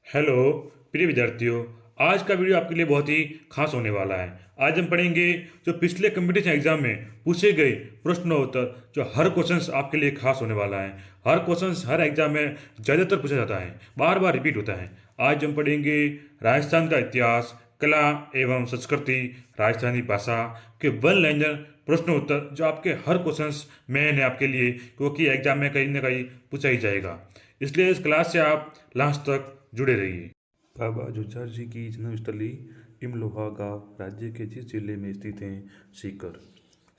Hello प्रिय विद्यार्थियों। आज का वीडियो आपके लिए बहुत ही खास होने वाला है। आज हम पढ़ेंगे जो पिछले कंपटीशन एग्जाम में पूछे गए प्रश्न उत्तर, जो हर क्वेश्चंस आपके लिए खास होने वाला है। हर क्वेश्चंस हर एग्जाम में ज़्यादातर पूछा जाता है, बार बार रिपीट होता है। आज हम पढ़ेंगे राजस्थान का इतिहास, कला एवं संस्कृति, राजस्थानी भाषा के वन लाइनर प्रश्न उत्तर, जो आपके हर क्वेश्चंस मेन है आपके लिए, क्योंकि एग्जाम में कहीं ना कहीं पूछा ही जाएगा। इसलिए इस क्लास से आप लास्ट तक जुड़े रहिए। बाबा जुझार जी की जन्मस्थली इमलोहा गांव राज्य के जिस जिले में स्थित है सीकर।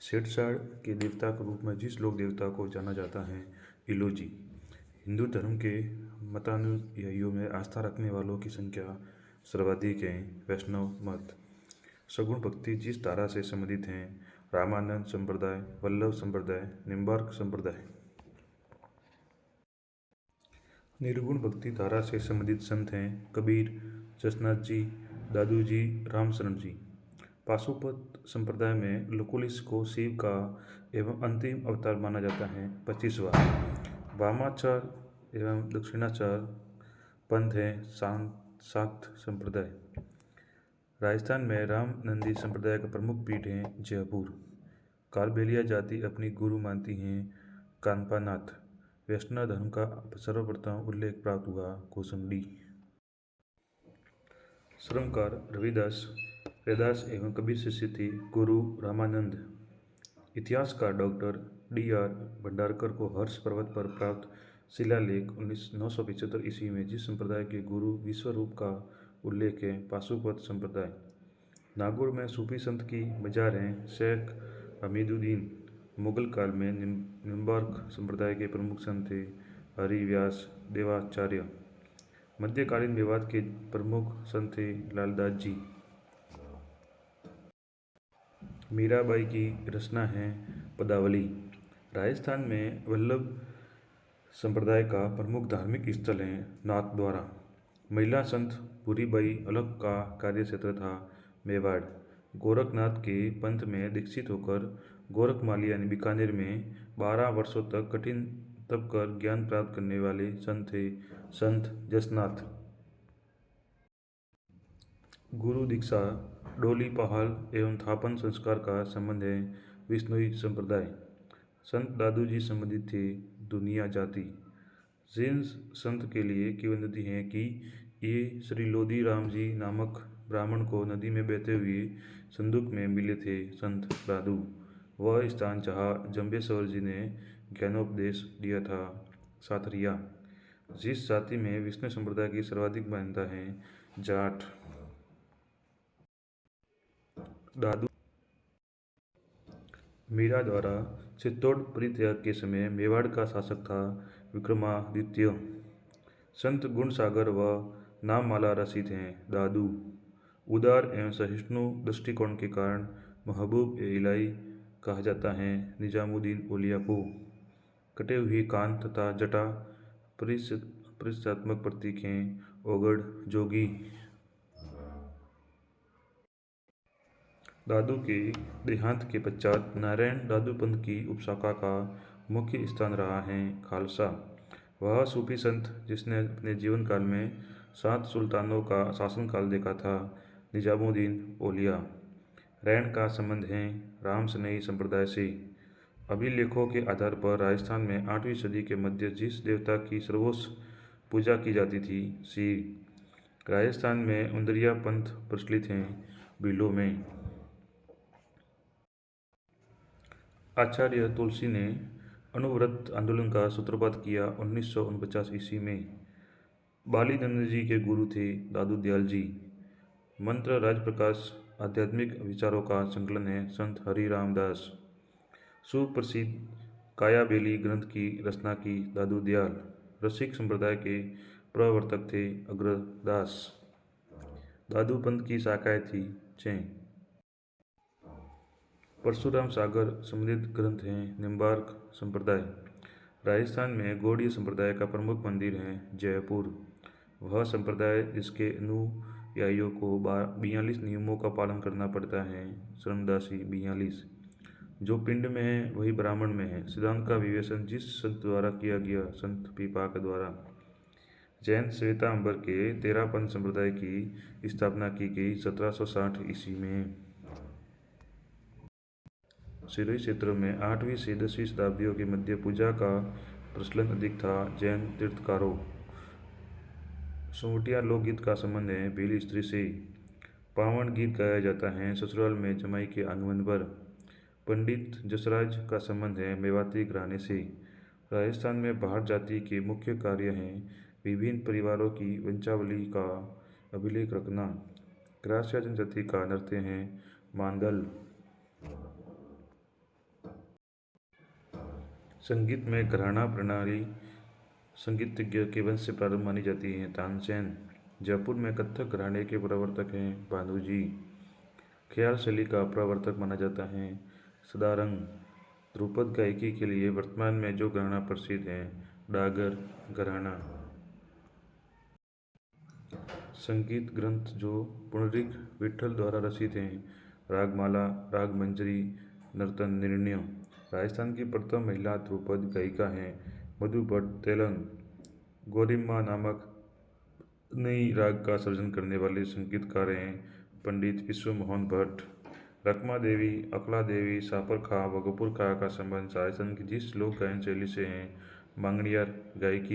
छेड़छाड़ के देवता के रूप में जिस लोक देवता को जाना जाता है इलोजी। हिंदू धर्म के मतानुयायियों में आस्था रखने वालों की संख्या सर्वाधिक है वैष्णव मत। सगुण भक्ति जिस धारा से संबंधित हैं रामानंद संप्रदाय, वल्लभ संप्रदाय, निम्बार्क संप्रदाय। निर्गुण भक्ति धारा से संबंधित संत हैं कबीर, जसनाथ जी, दादू जी, रामशरण जी। पाशुपत संप्रदाय में लकुलिस को शिव का एवं अंतिम अवतार माना जाता है 25वां। वामाचार एवं दक्षिणाचार पंथ है शाक्त संप्रदाय। राजस्थान में राम नंदी संप्रदाय का प्रमुख पीठ है जयपुर। कालबेलिया जाति अपनी गुरु मानती हैं कानपानाथ। वैष्णव धर्म का सर्वप्रथम उल्लेख प्राप्त हुआ कौसंडी। श्रमकार रविदास, रैदास एवं कबीर शिष्य थे गुरु रामानंद। इतिहासकार डॉक्टर D.R. भंडारकर को हर्ष पर्वत पर प्राप्त शिलालेख 1975 ईस्वी में जिस संप्रदाय के गुरु विश्वरूप का उल्लेख है पाशुपत संप्रदाय। नागौर में सूफी संत की मजार हैं शेख हमीदुद्दीन। मुगल काल में निम्बार्क संप्रदाय के प्रमुख संत थे हरिव्यास देवाचार्य। मध्यकालीन विवाद के प्रमुख संत थे लालदास जी। मीराबाई की रचना है पदावली। राजस्थान में वल्लभ संप्रदाय का प्रमुख धार्मिक स्थल है नाथद्वारा। महिला संत भूरीबाई अलग का कार्यक्षेत्र था मेवाड़। गोरखनाथ के पंथ में दीक्षित होकर गोरखमाली यानी बीकानेर में 12 वर्षों तक कठिन तप कर ज्ञान प्राप्त करने वाले संत थे संत जसनाथ। गुरु दीक्षा, डोली पहाल एवं थापन संस्कार का संबंध है विष्णुई संप्रदाय। संत दादू जी संबंधित थे दुनिया जाति। जैन संत के लिए किंवदंती है कि ये श्री लोधी राम जी नामक ब्राह्मण को नदी में बहते हुए संदूक में मिले थे संत दादू। वह स्थान जहाँ जम्बेश्वर जी ने ज्ञानोपदेश दिया था साथरिया। जिस जाति में विष्णु संप्रदाय की सर्वाधिक मान्यता है जाट। दादू मीरा द्वारा चित्तौड़ परित्याग के समय मेवाड़ का शासक था विक्रमादित्य। संत गुणसागर व नाममाला रसित हैं दादू। उदार एवं सहिष्णु दृष्टिकोण के कारण महबूब इलाही कहा जाता है निजामुद्दीन औलिया को। कटे हुए कान तथा जटा परिचयात्मक प्रतीक हैं ओगड़ जोगी। दादू के देहांत के पश्चात नारायण दादू पंथ की उपशाखा का मुख्य स्थान रहा है खालसा। वह सूफी संत जिसने अपने जीवन काल में 7 सुल्तानों का शासनकाल देखा था निजामुद्दीन औलिया। रैन का संबंध है रामसनई संप्रदाय से। अभिलेखों के आधार पर राजस्थान में 8वीं सदी के मध्य जिस देवता की सर्वोच्च पूजा की जाती थी शिव। राजस्थान में उंदरिया पंथ प्रचलित हैं भीलों में। आचार्य तुलसी ने अणुव्रत आंदोलन का सूत्रपात किया 1949 ईस्वी में। बाली नंद जी के गुरु थे दादू दयाल जी। मंत्र राजप्रकाश आध्यात्मिक विचारों का संकलन है संत हरिराम दास। सुप्रसिद्ध कायाबेली ग्रंथ की रचना की दादू दयाल। रसिक संप्रदाय के प्रवर्तक थे अग्रदास। दादू पंथ की शाखाएं थी छः। परशुराम सागर संबंधित ग्रंथ हैं निम्बार्क संप्रदाय। राजस्थान में गौड़ीय संप्रदाय का प्रमुख मंदिर है जयपुर। वह संप्रदाय जिसके अनुयायियों को 42 नियमों का पालन करना पड़ता है श्रमदासी 42। जो पिंड में है वही ब्राह्मण में है। सिद्धांत का विवेचन जिस संत द्वारा किया गया संत पीपा के द्वारा। जैन श्वेतांबर के तेरापन संप्रदाय की स्थापना की गई 1760 ईस्वी में। सिरोही क्षेत्र में 8वीं से 10वीं शताब्दियों के मध्य पूजा का प्रचलन अधिक था। जैन तीर्थकारों सोवटिया लोकगीत का संबंध है बेली स्त्री से। पावन गीत गाया जाता है ससुराल में जमाई के आगमन पर। पंडित जसराज का संबंध है मेवाती घराने से। राजस्थान में भाट जाति के मुख्य कार्य हैं विभिन्न परिवारों की वंशावली का अभिलेख रखना। ग्रासिया जनजाति का नृत्य है मांदल। संगीत में घराना प्रणाली संगीतज्ञ के वंश से प्रारंभ मानी जाती है तानसेन। जयपुर में कथक घराने के प्रवर्तक हैं भानुजी। ख्याल शैली का प्रवर्तक माना जाता है सदारंग। ध्रुपद गायकी के लिए वर्तमान में जो घराना प्रसिद्ध है डागर घराना। संगीत ग्रंथ जो पुंडरीक विठल द्वारा रचित हैं रागमाला, रागमंजरी, नर्तन निर्णय। राजस्थान की प्रथम महिला ध्रुपद गायिका हैं मधु भट्ट तेलंग। गोरिम्मा नामक नई राग का सृजन करने वाले संगीतकार हैं पंडित विश्व मोहन भट्ट। रकमा देवी, अकला देवी, सापर खां व गफूर खां का संबंध राजस्थान की जिस लोक गायन शैली से है मांगणियार गायकी।